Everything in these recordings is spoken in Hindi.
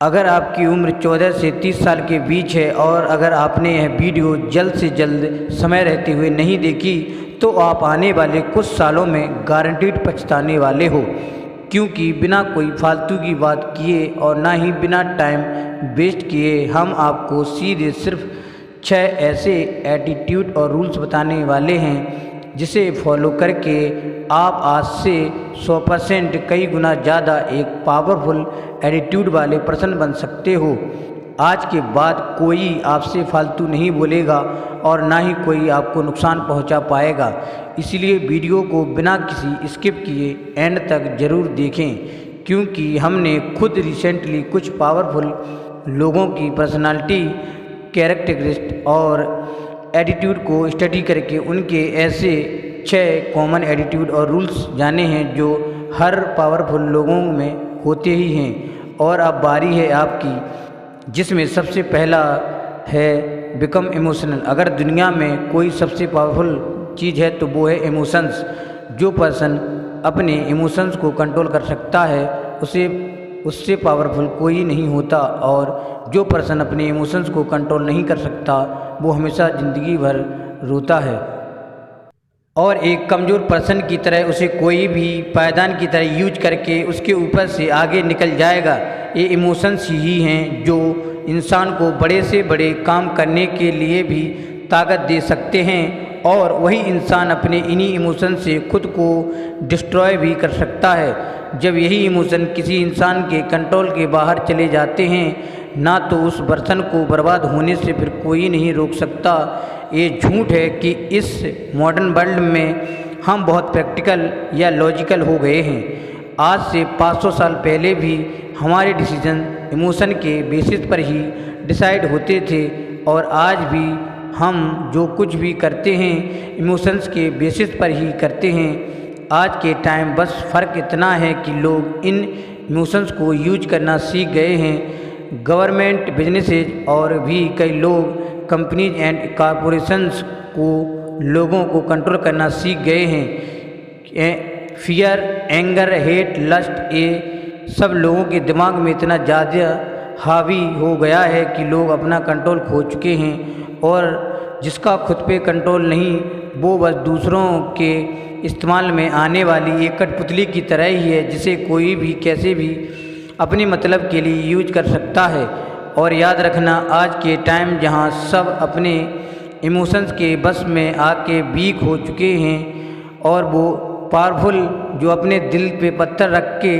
अगर आपकी उम्र 14 से 30 साल के बीच है और अगर आपने यह वीडियो जल्द से जल्द समय रहते हुए नहीं देखी तो आप आने वाले कुछ सालों में गारंटीड पछताने वाले हो, क्योंकि बिना कोई फालतू की बात किए और ना ही बिना टाइम वेस्ट किए हम आपको सीधे सिर्फ 6 ऐसे एटीट्यूड और रूल्स बताने वाले हैं जिसे फॉलो करके आप आज से 100% कई गुना ज़्यादा एक पावरफुल एटीट्यूड वाले पर्सन बन सकते हो। आज के बाद कोई आपसे फालतू नहीं बोलेगा और ना ही कोई आपको नुकसान पहुंचा पाएगा, इसलिए वीडियो को बिना किसी स्किप किए एंड तक ज़रूर देखें, क्योंकि हमने खुद रिसेंटली कुछ पावरफुल लोगों की पर्सनालिटी, कैरेक्टरिस्टिक और एटीट्यूड को स्टडी करके उनके ऐसे 6 कॉमन एटीट्यूड और रूल्स जाने हैं जो हर पावरफुल लोगों में होते ही हैं। और अब बारी है आपकी, जिसमें सबसे पहला है बिकम इमोशनल। अगर दुनिया में कोई सबसे पावरफुल चीज़ है तो वो है इमोशंस। जो पर्सन अपने इमोशंस को कंट्रोल कर सकता है उससे पावरफुल कोई नहीं होता, और जो पर्सन अपने इमोशंस को कंट्रोल नहीं कर सकता वो हमेशा ज़िंदगी भर रोता है और एक कमज़ोर पर्सन की तरह उसे कोई भी पायदान की तरह यूज करके उसके ऊपर से आगे निकल जाएगा। ये इमोशंस ही हैं जो इंसान को बड़े से बड़े काम करने के लिए भी ताकत दे सकते हैं, और वही इंसान अपने इन्हीं इमोशन से खुद को डिस्ट्रॉय भी कर सकता है। जब यही इमोशन किसी इंसान के कंट्रोल के बाहर चले जाते हैं ना तो उस पर्सन को बर्बाद होने से फिर कोई नहीं रोक सकता। ये झूठ है कि इस मॉडर्न वर्ल्ड में हम बहुत प्रैक्टिकल या लॉजिकल हो गए हैं। आज से 500 साल पहले भी हमारे डिसीजन इमोशन के बेसिस पर ही डिसाइड होते थे, और आज भी हम जो कुछ भी करते हैं इमोशंस के बेसिस पर ही करते हैं। आज के टाइम बस फ़र्क इतना है कि लोग इन इमोशंस को यूज करना सीख गए हैं। गवर्नमेंट, बिजनेसेस और भी कई लोग, कंपनीज एंड कॉरपोरेशंस को लोगों को कंट्रोल करना सीख गए हैं। फियर, एंगर, हेट, लस्ट, ये सब लोगों के दिमाग में इतना ज़्यादा हावी हो गया है कि लोग अपना कंट्रोल खो चुके हैं, और जिसका खुद पे कंट्रोल नहीं वो बस दूसरों के इस्तेमाल में आने वाली एक कठपुतली की तरह ही है, जिसे कोई भी कैसे भी अपने मतलब के लिए यूज कर सकता है। और याद रखना, आज के टाइम जहां सब अपने इमोशंस के बस में आके वीक हो चुके हैं और वो पावरफुल जो अपने दिल पे पत्थर रख के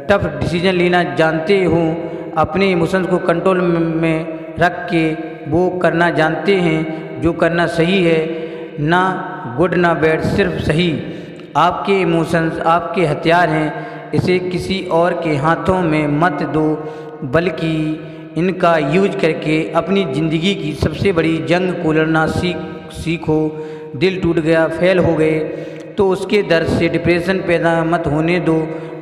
टफ डिसीजन लेना जानते हों, अपने इमोशंस को कंट्रोल में रख के वो करना जानते हैं जो करना सही है, ना गुड ना बैड, सिर्फ सही। आपके इमोशंस आपके हथियार हैं, इसे किसी और के हाथों में मत दो, बल्कि इनका यूज करके अपनी ज़िंदगी की सबसे बड़ी जंग को लड़ना सीखो। दिल टूट गया, फेल हो गए तो उसके दर्द से डिप्रेशन पैदा मत होने दो,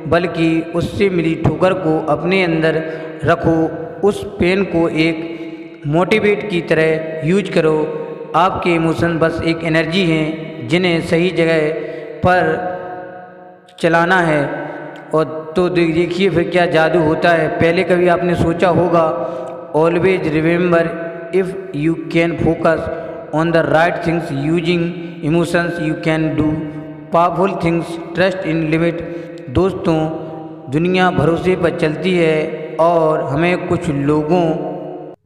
बल्कि उससे मिली ठोकर को अपने अंदर रखो। उस पेन को एक मोटिवेट की तरह यूज करो। आपके इमोशन बस एक एनर्जी हैं जिन्हें सही जगह पर चलाना है, और तो देखिए फिर क्या जादू होता है। पहले कभी आपने सोचा होगा, always remember if you can focus on the right things using emotions you can do powerful things, trust in limit. दोस्तों, दुनिया भरोसे पर चलती है और हमें कुछ लोगों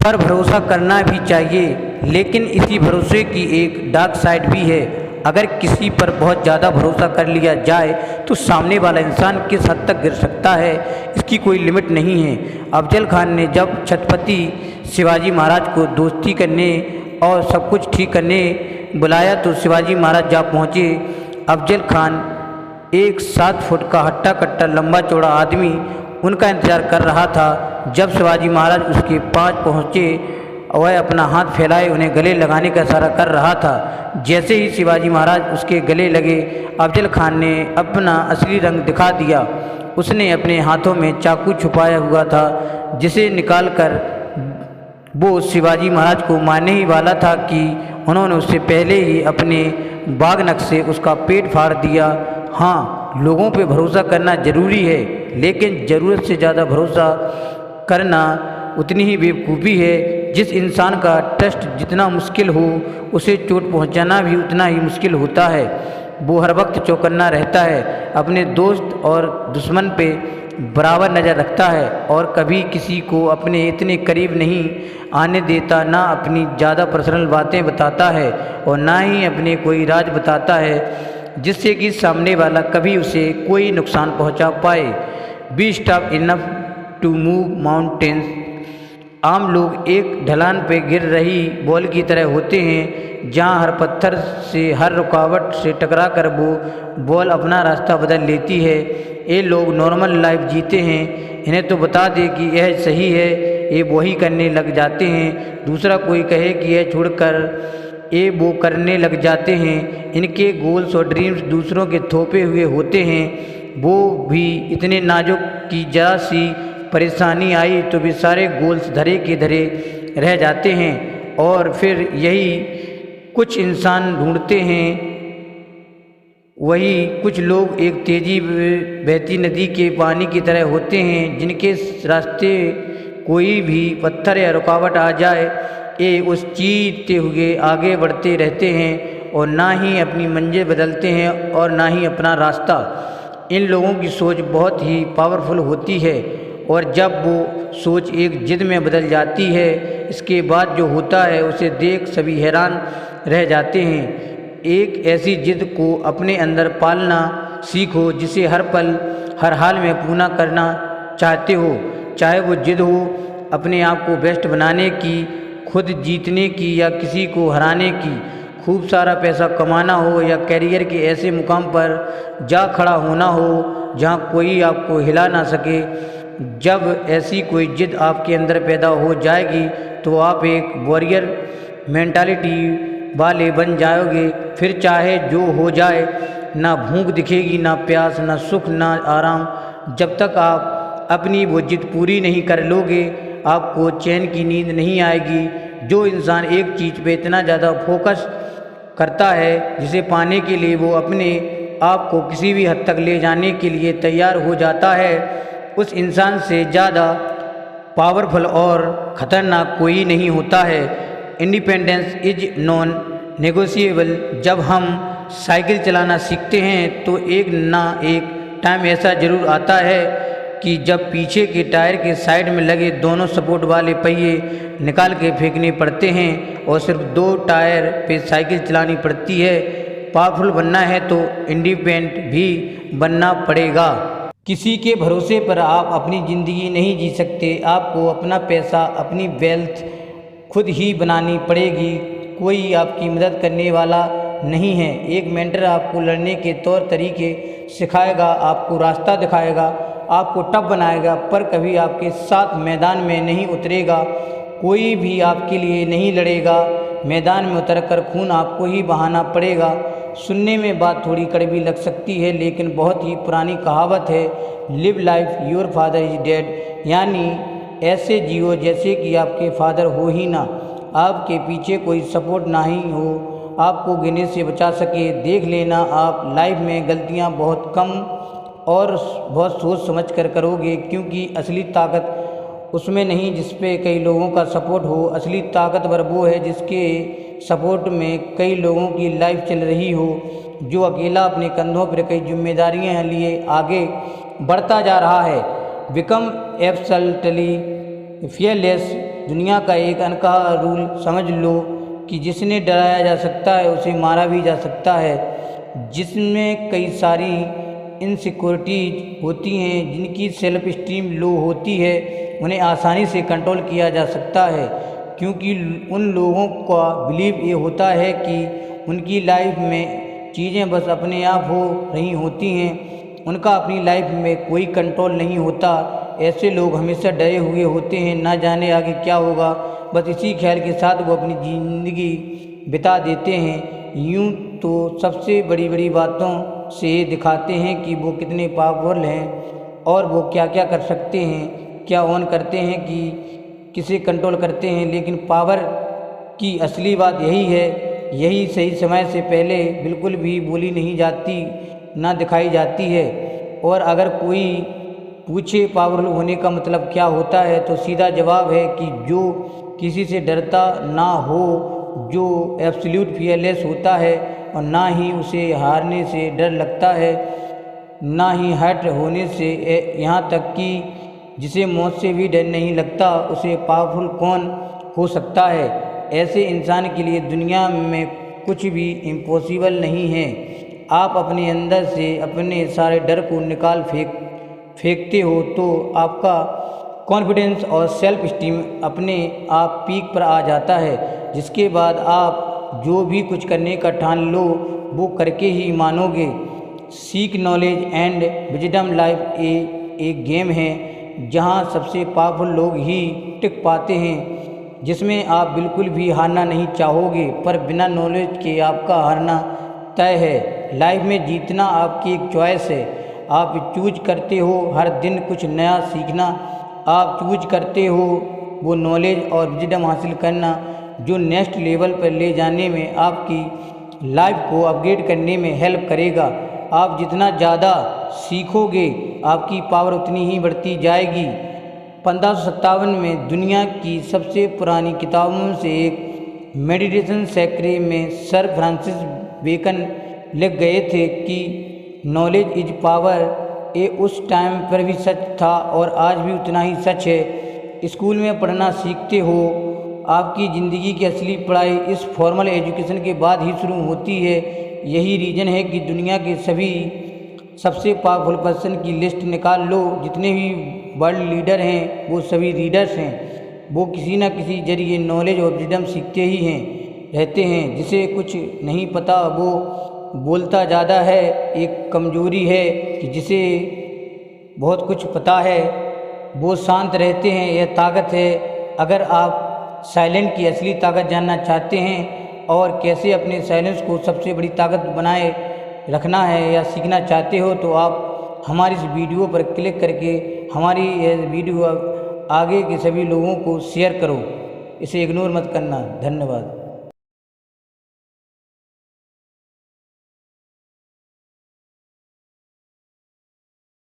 पर भरोसा करना भी चाहिए, लेकिन इसी भरोसे की एक डार्क साइड भी है। अगर किसी पर बहुत ज़्यादा भरोसा कर लिया जाए तो सामने वाला इंसान किस हद तक गिर सकता है, इसकी कोई लिमिट नहीं है। अफजल खान ने जब छत्रपति शिवाजी महाराज को दोस्ती करने और सब कुछ ठीक करने बुलाया तो शिवाजी महाराज जा पहुँचे। अफजल खान एक 7 फुट का हट्टा कट्टा लंबा चौड़ा आदमी उनका इंतज़ार कर रहा था। जब शिवाजी महाराज उसके पास पहुँचे, वह अपना हाथ फैलाए उन्हें गले लगाने का इशारा कर रहा था। जैसे ही शिवाजी महाराज उसके गले लगे, अफजल खान ने अपना असली रंग दिखा दिया। उसने अपने हाथों में चाकू छुपाया हुआ था, जिसे निकालकर वो शिवाजी महाराज को मारने ही वाला था कि उन्होंने उससे पहले ही अपने बाग नख से उसका पेट फाड़ दिया। हाँ, लोगों पे भरोसा करना ज़रूरी है, लेकिन ज़रूरत से ज़्यादा भरोसा करना उतनी ही बेवकूफ़ी है। जिस इंसान का ट्रस्ट जितना मुश्किल हो, उसे चोट पहुंचाना भी उतना ही मुश्किल होता है। वो हर वक्त चौकन्ना रहता है, अपने दोस्त और दुश्मन पे बराबर नज़र रखता है और कभी किसी को अपने इतने करीब नहीं आने देता, ना अपनी ज़्यादा पर्सनल बातें बताता है और ना ही अपने कोई राज बताता है जिससे कि सामने वाला कभी उसे कोई नुकसान पहुंचा पाए। Be stop enough to move mountains. आम लोग एक ढलान पे गिर रही बॉल की तरह होते हैं, जहां हर पत्थर से, हर रुकावट से टकरा कर वो बॉल अपना रास्ता बदल लेती है। ये लोग नॉर्मल लाइफ जीते हैं, इन्हें तो बता दे कि यह सही है, ये वही करने लग जाते हैं। दूसरा कोई कहे कि यह छोड़कर ये वो करने लग जाते हैं। इनके गोल्स और ड्रीम्स दूसरों के थोपे हुए होते हैं, वो भी इतने नाजुक कि जरा सी परेशानी आई तो भी सारे गोल्स धरे के धरे रह जाते हैं। और फिर यही कुछ इंसान ढूंढते हैं, वही कुछ लोग एक तेजी बहती नदी के पानी की तरह होते हैं, जिनके रास्ते कोई भी पत्थर या रुकावट आ जाए, ये उस चीरते हुए आगे बढ़ते रहते हैं और ना ही अपनी मंजिल बदलते हैं और ना ही अपना रास्ता। इन लोगों की सोच बहुत ही पावरफुल होती है और जब वो सोच एक जिद में बदल जाती है, इसके बाद जो होता है उसे देख सभी हैरान रह जाते हैं। एक ऐसी जिद को अपने अंदर पालना सीखो जिसे हर पल हर हाल में पूरा करना चाहते हो, चाहे वो जिद हो अपने आप को बेस्ट बनाने की, खुद जीतने की या किसी को हराने की, खूब सारा पैसा कमाना हो या कैरियर के ऐसे मुकाम पर जा खड़ा होना हो जहां कोई आपको हिला ना सके। जब ऐसी कोई जिद आपके अंदर पैदा हो जाएगी तो आप एक वॉरियर मेंटालिटी वाले बन जाओगे। फिर चाहे जो हो जाए, ना भूख दिखेगी, ना प्यास, ना सुख, ना आराम। जब तक आप अपनी वो जिद पूरी नहीं कर लोगे, आपको चैन की नींद नहीं आएगी। जो इंसान एक चीज़ पे इतना ज़्यादा फोकस करता है जिसे पाने के लिए वो अपने आप को किसी भी हद तक ले जाने के लिए तैयार हो जाता है, उस इंसान से ज़्यादा पावरफुल और ख़तरनाक कोई नहीं होता है। Independence is non negotiable. जब हम साइकिल चलाना सीखते हैं तो एक ना एक टाइम ऐसा ज़रूर आता है कि जब पीछे के टायर के साइड में लगे दोनों सपोर्ट वाले पहिए निकाल के फेंकने पड़ते हैं और सिर्फ 2 टायर पे साइकिल चलानी पड़ती है। पावरफुल बनना है तो इंडिपेंडेंट भी बनना पड़ेगा। किसी के भरोसे पर आप अपनी ज़िंदगी नहीं जी सकते। आपको अपना पैसा, अपनी वेल्थ खुद ही बनानी पड़ेगी। कोई आपकी मदद करने वाला नहीं है। एक मेंटर आपको लड़ने के तौर तरीके सिखाएगा, आपको रास्ता दिखाएगा, आपको टफ बनाएगा, पर कभी आपके साथ मैदान में नहीं उतरेगा। कोई भी आपके लिए नहीं लड़ेगा। मैदान में उतरकर खून आपको ही बहाना पड़ेगा। सुनने में बात थोड़ी कड़वी लग सकती है, लेकिन बहुत ही पुरानी कहावत है, live life your father is dead, यानी ऐसे जियो जैसे कि आपके फादर हो ही ना, आपके पीछे कोई सपोर्ट ना ही हो, आपको गिरने से बचा सके। देख लेना, आप लाइफ में गलतियां बहुत कम और बहुत सोच समझ कर करोगे, क्योंकि असली ताकत उसमें नहीं जिस पे कई लोगों का सपोर्ट हो। असली ताकतवर वो है जिसके सपोर्ट में कई लोगों की लाइफ चल रही हो, जो अकेला अपने कंधों पर कई जिम्मेदारियां लिए आगे बढ़ता जा रहा है। Become absolutely fearless. दुनिया का एक अनकहा रूल समझ लो कि जिसने डराया जा सकता है उसे मारा भी जा सकता है। जिसमें कई सारी इनसिक्योरिटीज होती हैं, जिनकी सेल्फ स्टीम लो होती है, उन्हें आसानी से कंट्रोल किया जा सकता है, क्योंकि उन लोगों का बिलीव ये होता है कि उनकी लाइफ में चीज़ें बस अपने आप हो रही होती हैं, उनका अपनी लाइफ में कोई कंट्रोल नहीं होता। ऐसे लोग हमेशा डरे हुए होते हैं, ना जाने आगे क्या होगा, बस इसी ख्याल के साथ वो अपनी ज़िंदगी बिता देते हैं। यूँ तो सबसे बड़ी बड़ी बातों से दिखाते हैं कि वो कितने पावरफुल हैं और वो क्या क्या कर सकते हैं, क्या ऑन करते हैं कि किसे कंट्रोल करते हैं। लेकिन पावर की असली बात यही है, यही सही समय से पहले बिल्कुल भी बोली नहीं जाती, ना दिखाई जाती है। और अगर कोई पूछे पावरफुल होने का मतलब क्या होता है, तो सीधा जवाब है कि जो किसी से डरता ना हो, जो एब्सोल्यूट फियरलेस होता है, और ना ही उसे हारने से डर लगता है, ना ही हर्ट होने से, यहाँ तक कि जिसे मौत से भी डर नहीं लगता, उसे पावरफुल कौन हो सकता है। ऐसे इंसान के लिए दुनिया में कुछ भी इम्पॉसिबल नहीं है। आप अपने अंदर से अपने सारे डर को निकाल फेंकते हो तो आपका कॉन्फिडेंस और सेल्फ स्टीम अपने आप पीक पर आ जाता है, जिसके बाद आप जो भी कुछ करने का ठान लो वो करके ही मानोगे। Seek knowledge and wisdom life a game है जहाँ सबसे पावरफुल लोग ही टिक पाते हैं, जिसमें आप बिल्कुल भी हारना नहीं चाहोगे, पर बिना नॉलेज के आपका हारना तय है। लाइफ में जीतना आपकी एक चॉइस है। आप चूज करते हो हर दिन कुछ नया सीखना, आप चूज करते हो वो नॉलेज और विजडम हासिल करना जो नेक्स्ट लेवल पर ले जाने में, आपकी लाइफ को अपग्रेड करने में हेल्प करेगा। आप जितना ज़्यादा सीखोगे आपकी पावर उतनी ही बढ़ती जाएगी। 1557 में दुनिया की सबसे पुरानी किताबों से एक मेडिटेशन सैक्रे में सर फ्रांसिस बेकन लिख गए थे कि नॉलेज इज पावर। ये उस टाइम पर भी सच था और आज भी उतना ही सच है। स्कूल में पढ़ना सीखते हो, आपकी ज़िंदगी की असली पढ़ाई इस फॉर्मल एजुकेशन के बाद ही शुरू होती है। यही रीज़न है कि दुनिया के सभी सबसे पावरफुल पर्सन की लिस्ट निकाल लो, जितने भी वर्ल्ड लीडर हैं वो सभी रीडर्स हैं। वो किसी न किसी जरिए नॉलेज और विजडम सीखते ही हैं रहते हैं। जिसे कुछ नहीं पता वो बोलता ज़्यादा है। एक कमजोरी है कि जिसे बहुत कुछ पता है वो शांत रहते हैं, यह ताकत है। अगर आप साइलेंट की असली ताकत जानना चाहते हैं और कैसे अपने साइलेंस को सबसे बड़ी ताकत बनाए रखना है या सीखना चाहते हो, तो आप हमारी इस वीडियो पर क्लिक करके हमारी यह वीडियो आगे के सभी लोगों को शेयर करो। इसे इग्नोर मत करना। धन्यवाद।